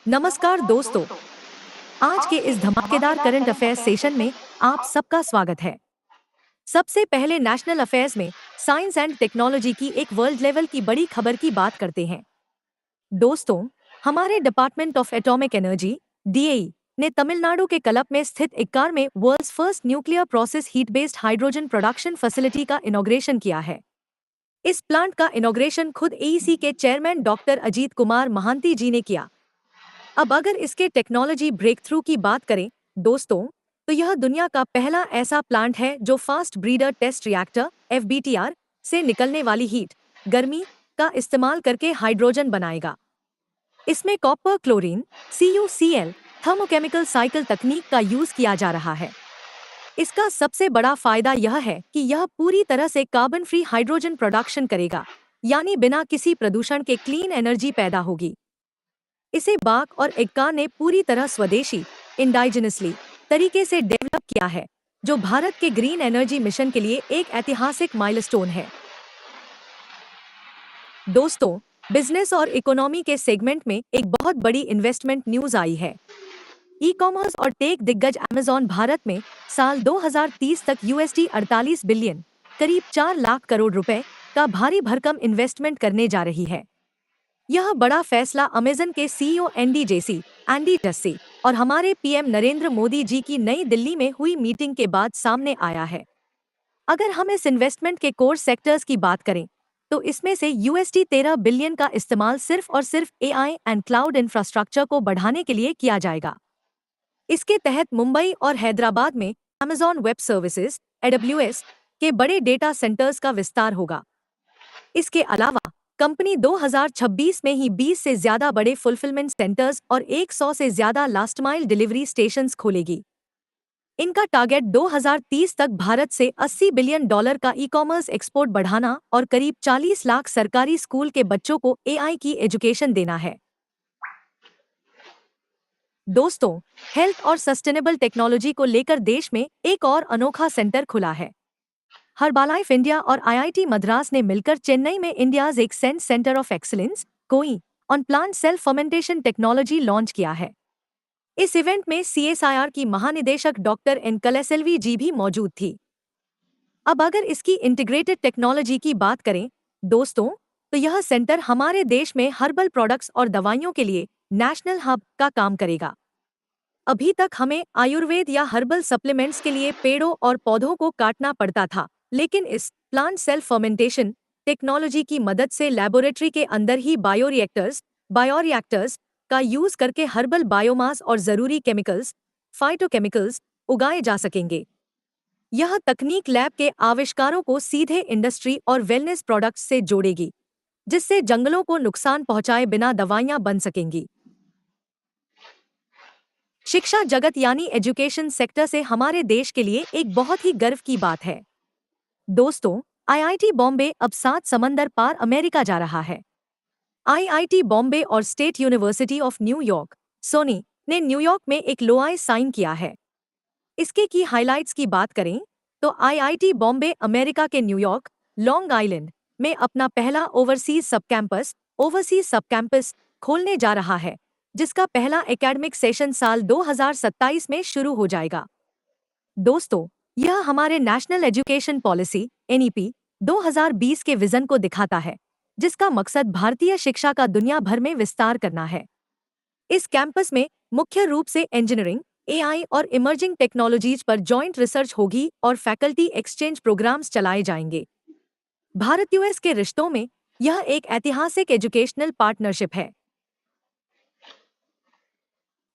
नमस्कार दोस्तों, आज के इस धमाकेदार करंट अफेयर्स सेशन में आप सबका स्वागत है। सबसे पहले नेशनल अफेयर्स में साइंस एंड टेक्नोलॉजी की एक वर्ल्ड लेवल की बड़ी खबर की बात करते हैं। दोस्तों, हमारे department of atomic energy DAE ने तमिलनाडु के कलप में स्थित इक्कार में world's first nuclear process heat based hydrogen production facility का इनॉग्रेशन किया है। इस प्लांट का इनॉग्रेशन खुद एईसी के चेयरमैन डॉक्टर अजीत कुमार महांती जी ने किया। अब अगर इसके टेक्नोलॉजी ब्रेक थ्रू की बात करें दोस्तों, तो यह दुनिया का पहला ऐसा प्लांट है जो फास्ट ब्रीडर टेस्ट रिएक्टर एफबीटीआर से निकलने वाली हीट गर्मी का इस्तेमाल करके हाइड्रोजन बनाएगा। इसमें copper chlorine CuCl thermochemical cycle तकनीक का यूज किया जा रहा है। इसका सबसे बड़ा फायदा यह है कि यह पूरी तरह से कार्बन फ्री हाइड्रोजन प्रोडक्शन करेगा, यानी बिना किसी प्रदूषण के क्लीन एनर्जी पैदा होगी। इसे बाक और इक्का ने पूरी तरह स्वदेशी इंडाइजिनसली तरीके से डेवलप किया है, जो भारत के ग्रीन एनर्जी मिशन के लिए एक ऐतिहासिक माइलस्टोन है। दोस्तों, बिजनेस और इकोनॉमी के सेगमेंट में एक बहुत बड़ी इन्वेस्टमेंट न्यूज आई है। ई कॉमर्स और टेक दिग्गज अमेजॉन भारत में साल 2030 तक $48 बिलियन करीब 4 लाख करोड़ रुपए का भारी भरकम इन्वेस्टमेंट करने जा रही है। यह बड़ा फैसला अमेजन के सीईओ एंडी जस्सी और हमारे पीएम नरेंद्र मोदी जी की नई दिल्ली में हुई मीटिंग के बाद सामने आया है। अगर हम इस इन्वेस्टमेंट के कोर सेक्टर्स की बात करें, तो इसमें से $13 बिलियन का इस्तेमाल सिर्फ और सिर्फ एआई एंड क्लाउड इंफ्रास्ट्रक्चर को बढ़ाने के लिए किया जाएगा। इसके तहत मुंबई और हैदराबाद में अमेजॉन वेब सर्विसेज AWS के बड़े डेटा सेंटर्स का विस्तार होगा। इसके अलावा कंपनी 2026 में ही 20 से ज्यादा बड़े फुलफिलमेंट सेंटर्स और 100 से ज्यादा लास्ट माइल डिलीवरी स्टेशंस खोलेगी। इनका टारगेट 2030 तक भारत से $80 बिलियन का ई कॉमर्स एक्सपोर्ट बढ़ाना और करीब 40 लाख सरकारी स्कूल के बच्चों को एआई की एजुकेशन देना है। दोस्तों, हेल्थ और सस्टेनेबल टेक्नोलॉजी को लेकर देश में एक और अनोखा सेंटर खुला है। हर्बालाइफ इंडिया और आईआईटी मद्रास ने मिलकर चेन्नई में इंडियाज एक सेंटर ऑफ एक्सीलेंस कोई on plant self fermentation technology launch किया है। इस इवेंट में सीएसआईआर की महानिदेशक डॉक्टर एन कलेसेल्वी जी भी मौजूद थी। अब अगर इसकी इंटीग्रेटेड टेक्नोलॉजी की बात करें दोस्तों, तो यह सेंटर हमारे देश में हर्बल प्रोडक्ट्स और दवाइयों के लिए नेशनल हब का काम करेगा। अभी तक हमें आयुर्वेद या हर्बल सप्लीमेंट्स के लिए पेड़ों और पौधों को काटना पड़ता था, लेकिन इस प्लांट सेल्फ फर्मेंटेशन टेक्नोलॉजी की मदद से लैबोरेटरी के अंदर ही बायोरिएक्टर्स का यूज करके हर्बल बायोमास और जरूरी केमिकल्स फाइटोकेमिकल्स उगाए जा सकेंगे। यह तकनीक लैब के आविष्कारों को सीधे इंडस्ट्री और वेलनेस प्रोडक्ट्स से जोड़ेगी, जिससे जंगलों को नुकसान पहुंचाए बिना दवाइयां बन सकेंगी। शिक्षा जगत यानी एजुकेशन सेक्टर से हमारे देश के लिए एक बहुत ही गर्व की बात है। दोस्तों, आईआईटी बॉम्बे अब 7 समंदर पार अमेरिका जा रहा है। आईआईटी बॉम्बे और state university of New York Soni ने न्यूयॉर्क में एक लोआई साइन किया है। इसके की हाइलाइट्स की बात करें तो आईआईटी बॉम्बे अमेरिका के न्यूयॉर्क लॉन्ग आइलैंड में अपना पहला ओवरसीज सब कैंपस खोलने जा रहा है, जिसका पहला एकेडमिक सेशन साल 2027 में शुरू हो जाएगा। दोस्तों, यह हमारे नेशनल एजुकेशन पॉलिसी NEP 2020 के विजन को दिखाता है, जिसका मकसद भारतीय शिक्षा का दुनिया भर में विस्तार करना है। इस कैंपस में मुख्य रूप से इंजीनियरिंग, एआई और इमर्जिंग टेक्नोलॉजीज पर जॉइंट रिसर्च होगी और फैकल्टी एक्सचेंज प्रोग्राम्स चलाए जाएंगे। भारत यूएस के रिश्तों में यह एक ऐतिहासिक एजुकेशनल पार्टनरशिप है।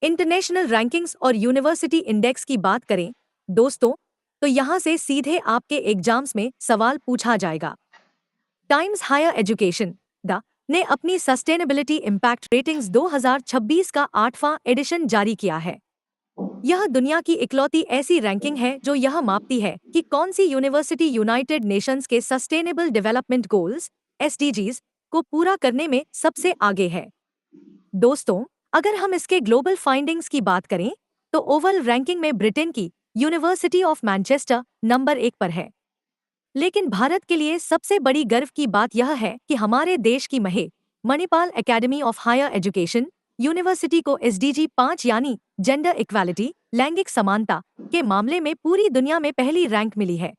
इंटरनेशनल रैंकिंग्स और यूनिवर्सिटी इंडेक्स की बात करें दोस्तों, तो यहां से सीधे आपके एग्जाम्स में सवाल पूछा जाएगा। टाइम्स हायर एजुकेशन ने अपनी सस्टेनेबिलिटी इम्पैक्ट रेटिंग्स 2026 का 8वां एडिशन जारी किया है। यह दुनिया की इकलौती ऐसी रैंकिंग है जो यह मापती है कि कौन सी यूनिवर्सिटी यूनाइटेड नेशंस के सस्टेनेबल डेवलपमेंट गोल्स SDGs को पूरा करने में सबसे आगे है। दोस्तों, अगर हम इसके ग्लोबल फाइंडिंग्स की बात करें तो ओवल रैंकिंग में ब्रिटेन की यूनिवर्सिटी ऑफ मैनचेस्टर नंबर 1 पर है। लेकिन भारत के लिए सबसे बड़ी गर्व की बात यह है कि हमारे देश की Manipal Academy of Higher Education University को SDG 5 यानी जेंडर इक्वालिटी, लैंगिक समानता के मामले में पूरी दुनिया में पहली रैंक मिली है।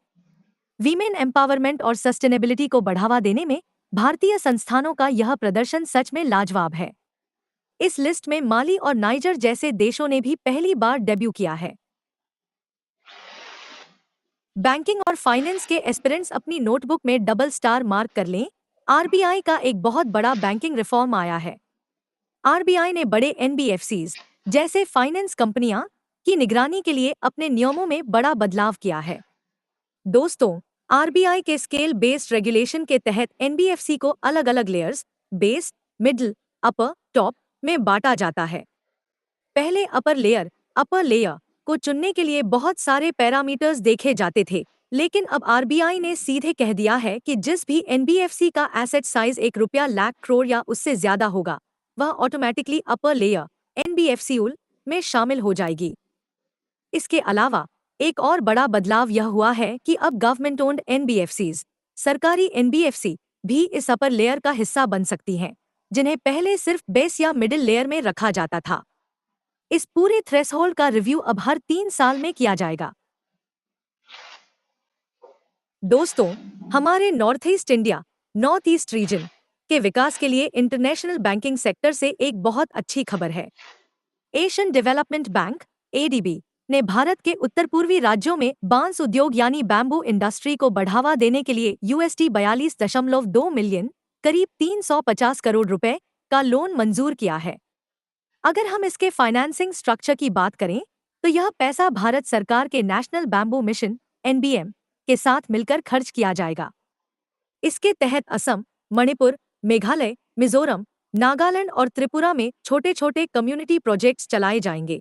वीमेन एम्पावरमेंट और सस्टेनेबिलिटी को बढ़ावा देने में भारतीय संस्थानों का यह प्रदर्शन सच में लाजवाब है। इस लिस्ट में माली और नाइजर जैसे देशों ने भी पहली बार डेब्यू किया है। बैंकिंग और फाइनेंस के एस्पिरेंट्स अपनी नोटबुक में डबल स्टार मार्क कर लें। आरबीआई का एक बहुत बड़ा बैंकिंग रिफॉर्म आया है। आरबीआई ने बड़े एनबीएफसीज जैसे फाइनेंस कंपनियां की निगरानी के लिए अपने नियमों में बड़ा बदलाव किया है। दोस्तों, आरबीआई के स्केल बेस्ड रेगुलेशन के तहत एनबीएफसी को अलग अलग लेयर्स, बेस, मिडिल, अपर, टॉप में बांटा जाता है। पहले अपर लेयर को चुनने के लिए बहुत सारे पैरामीटर्स देखे जाते थे, लेकिन अब आरबीआई ने सीधे कह दिया है कि जिस भी एनबीएफसी का एसेट साइज ₹1 लाख करोड़ या उससे ज्यादा होगा, वह ऑटोमेटिकली अपर लेयर एनबीएफसी में शामिल हो जाएगी। इसके अलावा एक और बड़ा बदलाव यह हुआ है कि अब गवर्नमेंट ओन्ड एनबीएफसीज, सरकारी एनबीएफसी भी इस अपर लेयर का हिस्सा बन सकती हैं, जिन्हें पहले सिर्फ बेस या मिडिल लेयर में रखा जाता था। इस पूरे थ्रेशोल्ड का रिव्यू अब हर 3 साल में किया जाएगा। दोस्तों, हमारे नॉर्थ ईस्ट रीजन के विकास के लिए इंटरनेशनल बैंकिंग सेक्टर से एक बहुत अच्छी खबर है। एशियन डेवलपमेंट बैंक एडीबी ने भारत के उत्तर पूर्वी राज्यों में बांस उद्योग यानी बैम्बू इंडस्ट्री को बढ़ावा देने के लिए $42.2 मिलियन, करीब 350 करोड़ रुपए का लोन मंजूर किया है। अगर हम इसके फाइनेंसिंग स्ट्रक्चर की बात करें तो यह पैसा भारत सरकार के नेशनल बैम्बू मिशन (NBM) के साथ मिलकर खर्च किया जाएगा। इसके तहत असम, मणिपुर, मेघालय, मिजोरम, नागालैंड और त्रिपुरा में छोटे छोटे कम्युनिटी प्रोजेक्ट्स चलाए जाएंगे।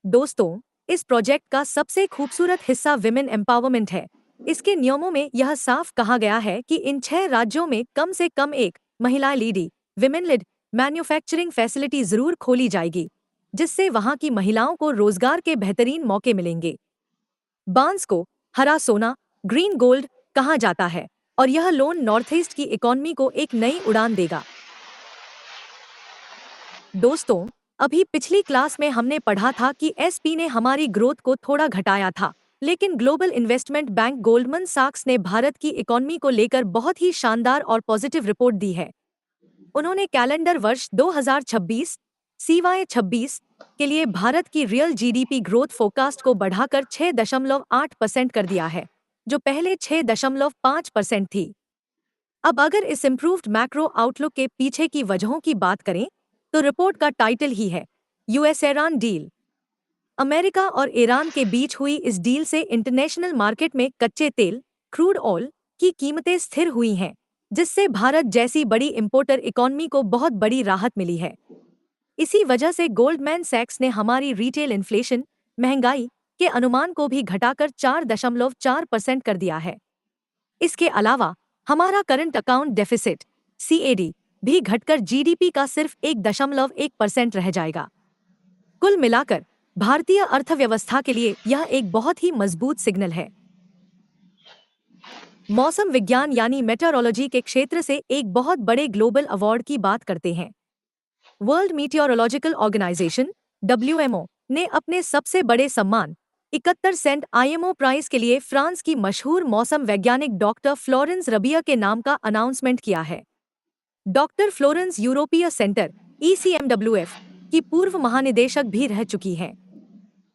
दोस्तों, इस प्रोजेक्ट का सबसे खूबसूरत हिस्सा विमेन एम्पावरमेंट है। इसके नियमों में यह साफ कहा गया है कि इन 6 राज्यों में कम से कम एक महिला लीडी विमेन लिड मैन्युफैक्चरिंग फैसिलिटी जरूर खोली जाएगी, जिससे वहां की महिलाओं को रोजगार के बेहतरीन मौके मिलेंगे। बांस को हरा सोना, ग्रीन गोल्ड कहा जाता है और यह लोन नॉर्थ ईस्ट की इकोनॉमी को एक नई उड़ान देगा। दोस्तों, अभी पिछली क्लास में हमने पढ़ा था कि एसपी ने हमारी ग्रोथ को थोड़ा घटाया था, लेकिन ग्लोबल इन्वेस्टमेंट बैंक गोल्डमन सैक्स ने भारत की इकोनॉमी को लेकर बहुत ही शानदार और पॉजिटिव रिपोर्ट दी है। उन्होंने कैलेंडर वर्ष 2026 CY26 के लिए भारत की रियल जीडीपी ग्रोथ फोरकास्ट को बढ़ाकर 6.8% कर दिया है, जो पहले 6.5% थी। अब अगर इस इम्प्रूव्ड मैक्रो आउटलुक के पीछे की वजहों की बात करें तो रिपोर्ट का टाइटल ही है US-ईरान डील। अमेरिका और ईरान के बीच हुई इस डील से इंटरनेशनल मार्केट में कच्चे तेल क्रूड ऑयल की कीमतें स्थिर हुई हैं, जिससे भारत जैसी बड़ी इंपोर्टर इकोनॉमी को बहुत बड़ी राहत मिली है। इसी वजह से गोल्डमैन सैक्स ने हमारी रिटेल इन्फ्लेशन महंगाई के अनुमान को भी घटाकर 4.4% कर दिया है। इसके अलावा हमारा करंट अकाउंट डेफिसिट CAD भी घटकर जीडीपी का सिर्फ 1.1% रह जाएगा। कुल मिलाकर भारतीय अर्थव्यवस्था के लिए यह एक बहुत ही मजबूत सिग्नल है। मौसम विज्ञान यानी मेटेरोलॉजी के क्षेत्र से एक बहुत बड़े ग्लोबल अवार्ड की बात करते हैं। वर्ल्ड मीटियोरोलॉजिकल ऑर्गेनाइजेशन WMO ने अपने सबसे बड़े सम्मान 71 सेंट IMO प्राइज के लिए फ्रांस की मशहूर मौसम वैज्ञानिक डॉक्टर फ्लोरेंस रबिया के नाम का अनाउंसमेंट किया है। डॉक्टर फ्लोरेंस यूरोपीय सेंटर ECMWF की पूर्व महानिदेशक भी रह चुकी हैं।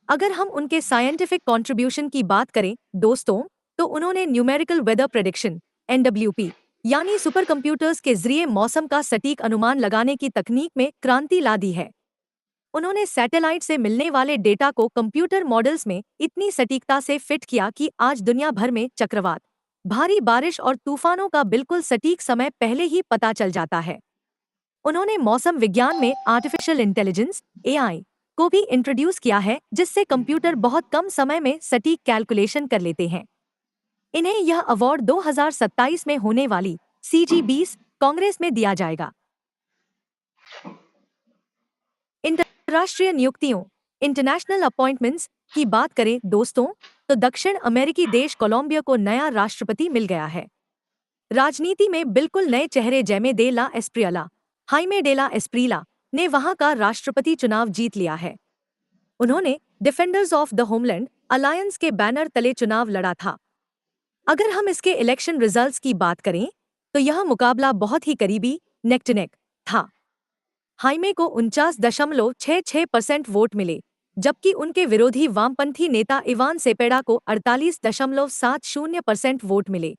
अगर हम उनके साइंटिफिक कंट्रीब्यूशन की बात करें दोस्तों, तो उन्होंने न्यूमेरिकल वेदर प्रेडिक्शन NWP यानी सुपर कंप्यूटर्स के जरिए मौसम का सटीक अनुमान लगाने की तकनीक में क्रांति ला दी है। उन्होंने सैटेलाइट से मिलने वाले डेटा को कंप्यूटर मॉडल्स में इतनी सटीकता से फिट किया कि आज दुनिया भर में चक्रवात, भारी बारिश और तूफानों का बिल्कुल सटीक समय पहले ही पता चल जाता है। उन्होंने मौसम विज्ञान में आर्टिफिशियल इंटेलिजेंस AI को भी इंट्रोड्यूस किया है, जिससे कंप्यूटर बहुत कम समय में सटीक कैलकुलेशन कर लेते हैं। इन्हें यह अवार्ड 2027 में होने वाली CG20 कांग्रेस में दिया जाएगा। अंतर्राष्ट्रीय नियुक्तियों इंटरनेशनल अपॉइंटमेंट्स की बात करें दोस्तों, तो दक्षिण अमेरिकी देश कोलंबिया को नया राष्ट्रपति मिल गया है। राजनीति में बिल्कुल नए चेहरे जैमे दे ला एस्प्रियला, हाइमे डे ला एस्प्रीला ने वहां का राष्ट्रपति चुनाव जीत लिया है। उन्होंने defenders of the homeland alliance के बैनर तले चुनाव लड़ा था। अगर हम इसके इलेक्शन रिजल्ट्स की बात करें तो यह मुकाबला बहुत ही करीबी नेक टू नेक था। हाइमे को 49.66% वोट मिले, जबकि उनके विरोधी वामपंथी नेता इवान सेपेडा को 48.70% वोट मिले।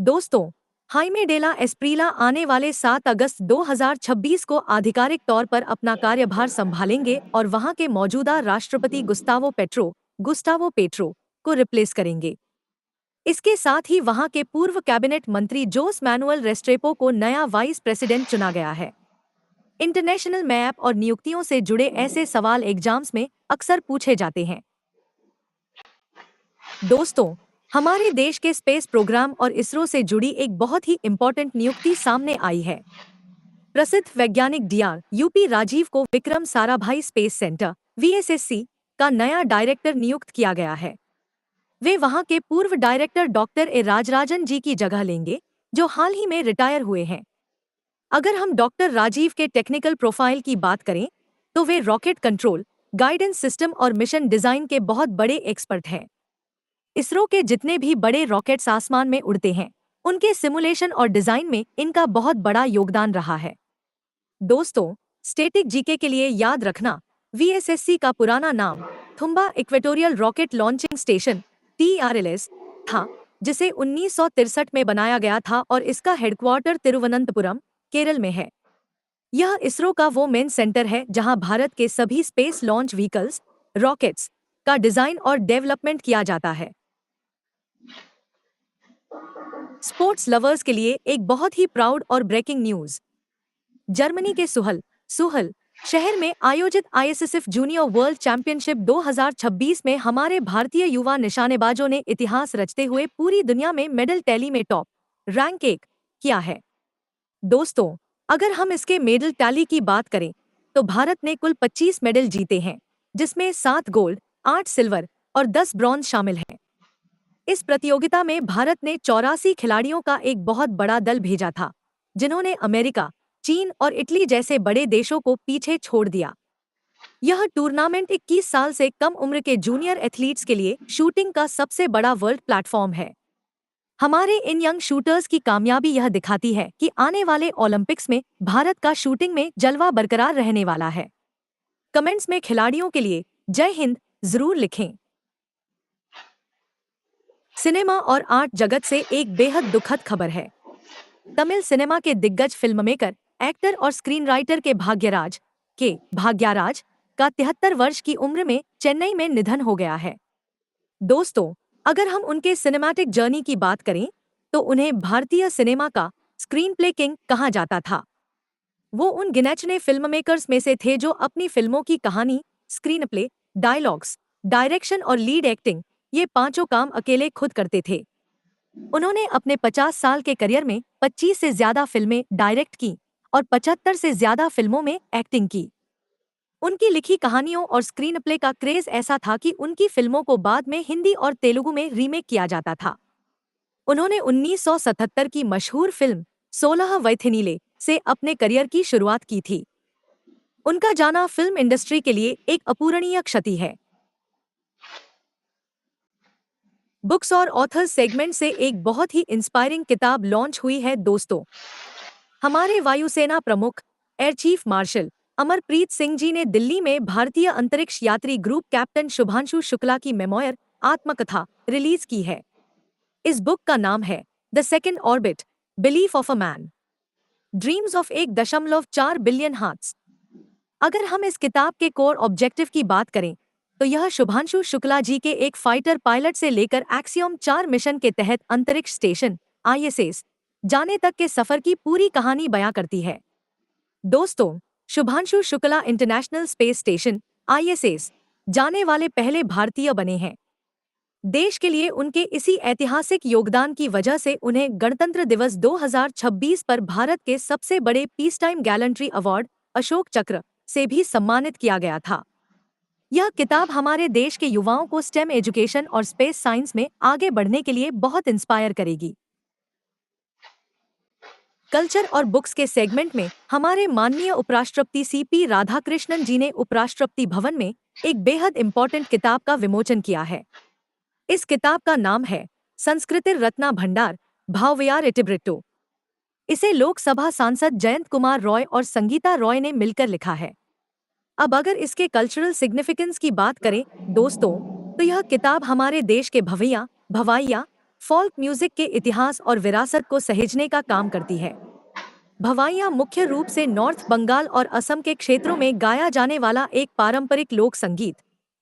दोस्तों, हाइमे डेला एस्प्रीला आने वाले 7 अगस्त 2026 को आधिकारिक तौर पर अपना कार्यभार संभालेंगे और वहां के मौजूदा राष्ट्रपति गुस्तावो पेट्रो को रिप्लेस करेंगे। इसके साथ ही वहां के पूर्व कैबिनेट मंत्री जोस मैनुअल रेस्ट्रेपो को नया वाइस प्रेसिडेंट चुना गया है। इंटरनेशनल मैप और नियुक्तियों से जुड़े ऐसे सवाल एग्जाम्स में अक्सर पूछे जाते हैं। दोस्तों, हमारे देश के स्पेस प्रोग्राम और इसरो से जुड़ी एक बहुत ही इम्पोर्टेंट नियुक्ति सामने आई है। प्रसिद्ध वैज्ञानिक DRUP राजीव को Vikram Sarabhai space centre VSSC का नया डायरेक्टर नियुक्त किया गया है। वे वहां के पूर्व डायरेक्टर डॉक्टर ए राजराजन जी की जगह लेंगे, जो हाल ही में रिटायर हुए हैं। अगर हम डॉक्टर राजीव के टेक्निकल प्रोफाइल की बात करें तो वे रॉकेट कंट्रोल, गाइडेंस सिस्टम और मिशन डिजाइन के बहुत बड़े एक्सपर्ट हैं। इसरो के जितने भी बड़े रॉकेट्स आसमान में उड़ते हैं, उनके सिमुलेशन और डिजाइन में इनका बहुत बड़ा योगदान रहा है। दोस्तों, स्टैटिक जीके के लिए याद रखना, VSSC का पुराना नाम Thumba equatorial rocket launching station TRLS था, जिसे 1963 में बनाया गया था और इसका हेडक्वार्टर तिरुवनंतपुरम, केरल में है। यह इसरो का वो मेन सेंटर है जहां भारत के सभी स्पेस लॉन्च व्हीकल्स, रॉकेट्स का डिजाइन और डेवलपमेंट किया जाता है। स्पोर्ट्स लवर्स के लिए एक बहुत ही प्राउड और ब्रेकिंग न्यूज। जर्मनी के सुहल शहर में आयोजित ISSF जूनियर वर्ल्ड चैंपियनशिप 2026 में हमारे भारतीय युवा निशानेबाजों ने इतिहास रचते हुए पूरी दुनिया में मेडल टैली में टॉप रैंक किया है। दोस्तों, अगर हम इसके मेडल टैली की बात करें तो भारत ने कुल 25 मेडल जीते हैं, जिसमें 7 गोल्ड, 8 सिल्वर और 10 ब्रॉन्ज शामिल हैं। इस प्रतियोगिता में भारत ने 84 खिलाड़ियों का एक बहुत बड़ा दल भेजा था, जिन्होंने अमेरिका, चीन और इटली जैसे बड़े देशों को पीछे छोड़ दिया। यह टूर्नामेंट 21 साल से कम उम्र के जूनियर एथलीट्स के लिए शूटिंग का सबसे बड़ा वर्ल्ड प्लेटफॉर्म है। हमारे इन यंग शूटर्स की कामयाबी यह दिखाती है कि आने वाले ओलंपिक्स में भारत का शूटिंग में जलवा बरकरार रहने वाला है। कमेंट्स में खिलाड़ियों के लिए जय हिंद जरूर लिखें। सिनेमा और आर्ट जगत से एक बेहद दुखद खबर है। तमिल सिनेमा के दिग्गज फिल्ममेकर, एक्टर और स्क्रीन राइटर के भाग्यराज का 73 वर्ष की उम्र में चेन्नई में निधन हो गया है। दोस्तों, अगर हम उनके सिनेमैटिक जर्नी की बात करें तो उन्हें भारतीय सिनेमा का स्क्रीन प्ले किंग कहा जाता था। वो उन गिने-चुने फिल्ममेकर्स में से थे जो अपनी फिल्मों की कहानी, स्क्रीन प्ले, डायलॉग्स, डायरेक्शन और लीड एक्टिंग, ये पांचों काम अकेले खुद करते थे। उन्होंने अपने 50 साल के करियर में 25 से ज्यादा फिल्में डायरेक्ट की और 75 से ज्यादा फिल्मों में एक्टिंग की। उनकी लिखी कहानियों और स्क्रीन प्ले का क्रेज ऐसा था कि उनकी फिल्मों को बाद में हिंदी और तेलुगु में रीमेक किया जाता था। उन्होंने 1977 की मशहूर फिल्म 16 वैथिनीले से अपने करियर की शुरुआत की थी। उनका जाना फिल्म इंडस्ट्री के लिए एक अपूरणीय क्षति है। बुक्स और ऑथर्स सेगमेंट से एक बहुत ही इंस्पायरिंग किताब लॉन्च हुई है। दोस्तों, हमारे वायुसेना प्रमुख air chief marshal Amarpreet Singh ji ने दिल्ली में भारतीय अंतरिक्ष यात्री ग्रुप कैप्टन शुभांशु शुक्ला की मेमोयर आत्मकथा रिलीज की है। इस बुक का नाम है the second orbit, belief of a man, dreams of 1.4 billion hearts. अगर हम इस किताब के कोर ऑब्जेक्टिव की बात करें तो यह शुभांशु शुक्ला जी के एक फाइटर पायलट से लेकर एक्सियोम 4 मिशन के तहत अंतरिक्ष स्टेशन ISS जाने तक के सफर की पूरी कहानी बयां करती है। दोस्तों, Shubhanshu Shukla international space station ISS जाने वाले पहले भारतीय बने हैं। देश के लिए उनके इसी ऐतिहासिक योगदान की वजह से उन्हें गणतंत्र दिवस 2026 पर भारत के सबसे बड़े peace time gallantry award Ashok चक्र से भी सम्मानित किया गया था। यह किताब हमारे देश के युवाओं को स्टेम एजुकेशन और स्पेस साइंस में आगे बढ़ने के लिए बहुत इंस्पायर करेगी। कल्चर और बुक्स के सेगमेंट में हमारे माननीय उपराष्ट्रपति सीपी राधाकृष्णन जी ने उपराष्ट्रपति भवन में एक बेहद इम्पोर्टेंट किताब का विमोचन किया है। इस किताब का नाम है संस्कृतिर रत्ना भंडार भावयार इटिब्रिटो। इसे लोकसभा सांसद जयंत कुमार रॉय और संगीता रॉय ने मिलकर लिखा है। अब अगर इसके कल्चरल सिग्निफिकेंस की बात करें दोस्तों, तो यह किताब हमारे देश के भवैया भवाइया फोल्क म्यूजिक के इतिहास और विरासत को सहेजने का काम करती है। भवाइया मुख्य रूप से नॉर्थ बंगाल और असम के क्षेत्रों में गाया जाने वाला एक पारंपरिक लोक संगीत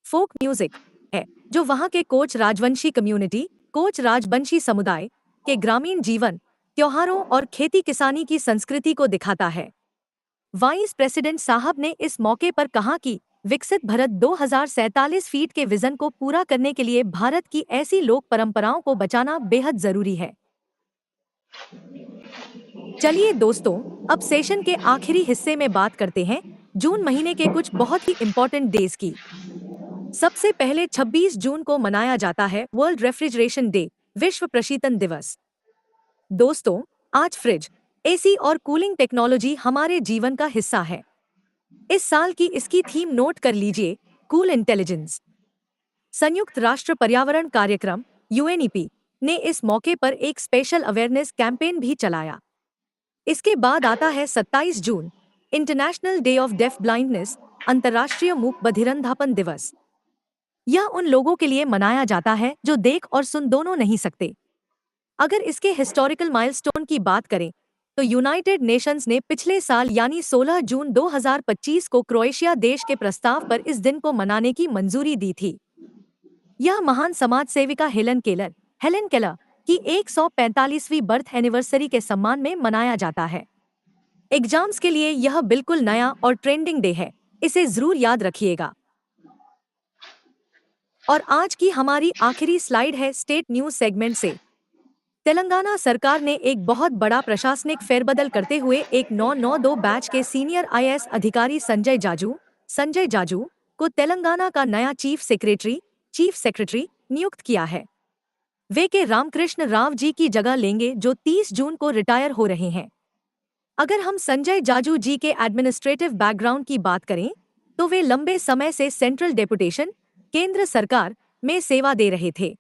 फोक म्यूजिक है, जो वहां के कोच राजवंशी कम्युनिटी कोच राजवंशी समुदाय के ग्रामीण जीवन, त्योहारों और खेती किसानी की संस्कृति को दिखाता है। वाइस प्रेसिडेंट साहब ने इस मौके पर कहा कि विकसित भारत 2047 फीट के विजन को पूरा करने के लिए भारत की ऐसी लोक परंपराओं को बचाना बेहद जरूरी है। चलिए दोस्तों, अब सेशन के आखिरी हिस्से में बात करते हैं जून महीने के कुछ बहुत ही इम्पोर्टेंट डेज की। सबसे पहले 26 जून को मनाया जाता है वर्ल्ड रेफ्रिजरेशन डे, विश्व प्रशीतन दिवस। दोस्तों, आज फ्रिज, एसी और कूलिंग टेक्नोलॉजी हमारे जीवन का हिस्सा है। इस साल की इसकी थीम नोट कर लीजिए, कूल इंटेलिजेंस। संयुक्त राष्ट्र पर्यावरण कार्यक्रम यूएनईपी ने इस मौके पर एक स्पेशल अवेयरनेस कैंपेन भी चलाया। इसके बाद आता है 27 जून, international day of deaf blindness, अंतर्राष्ट्रीय मूक बधिरंधापन दिवस। यह उन लोगों के लिए मनाया जाता है जो देख और सुन दोनों नहीं सकते। अगर इसके हिस्टोरिकल माइलस्टोन की बात करें तो यूनाइटेड नेशंस ने पिछले साल यानी 16 जून 2025 को क्रोएशिया देश के प्रस्ताव पर इस दिन को मनाने की मंजूरी दी थी। यह महान समाज सेविका हेलन केलर की 145वीं बर्थ एनिवर्सरी के सम्मान में मनाया जाता है। एग्जाम्स के लिए यह बिल्कुल नया और ट्रेंडिंग डे है, इसे जरूर याद रखिएगा। और आज की हमारी आखिरी स्लाइड है स्टेट न्यूज सेगमेंट से। तेलंगाना सरकार ने एक बहुत बड़ा प्रशासनिक फेरबदल करते हुए एक 992 बैच के सीनियर आईएएस अधिकारी संजय जाजू को तेलंगाना का नया चीफ सेक्रेटरी नियुक्त किया है। वे के रामकृष्ण राव जी की जगह लेंगे, जो 30 जून को रिटायर हो रहे हैं। अगर हम संजय जाजू जी के एडमिनिस्ट्रेटिव बैकग्राउंड की बात करें तो वे लंबे समय से सेंट्रल डेपुटेशन केंद्र सरकार में सेवा दे रहे थे।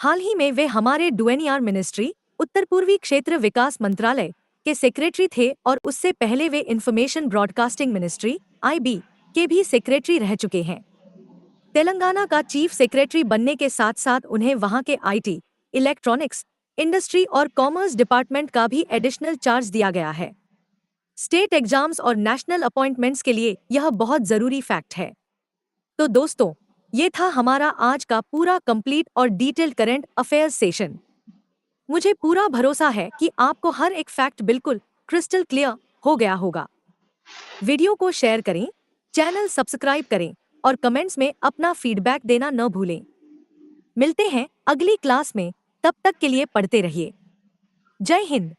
हाल ही में वे हमारे डुएनियार मिनिस्ट्री उत्तर पूर्वी क्षेत्र विकास मंत्रालय के सेक्रेटरी थे और उससे पहले वे इंफॉर्मेशन ब्रॉडकास्टिंग मिनिस्ट्री आईबी के भी सेक्रेटरी रह चुके हैं। तेलंगाना का चीफ सेक्रेटरी बनने के साथ साथ उन्हें वहां के आईटी, इलेक्ट्रॉनिक्स, इंडस्ट्री और कॉमर्स डिपार्टमेंट का भी एडिशनल चार्ज दिया गया है। स्टेट एग्जाम्स और नेशनल अपॉइंटमेंट्स के लिए यह बहुत जरूरी फैक्ट है। तो दोस्तों, ये था हमारा आज का पूरा कंप्लीट और डिटेल्ड करंट अफेयर्स सेशन। मुझे पूरा भरोसा है कि आपको हर एक फैक्ट बिल्कुल क्रिस्टल क्लियर हो गया होगा। वीडियो को शेयर करें, चैनल सब्सक्राइब करें और कमेंट्स में अपना फीडबैक देना न भूलें। मिलते हैं अगली क्लास में, तब तक के लिए पढ़ते रहिए। जय हिंद।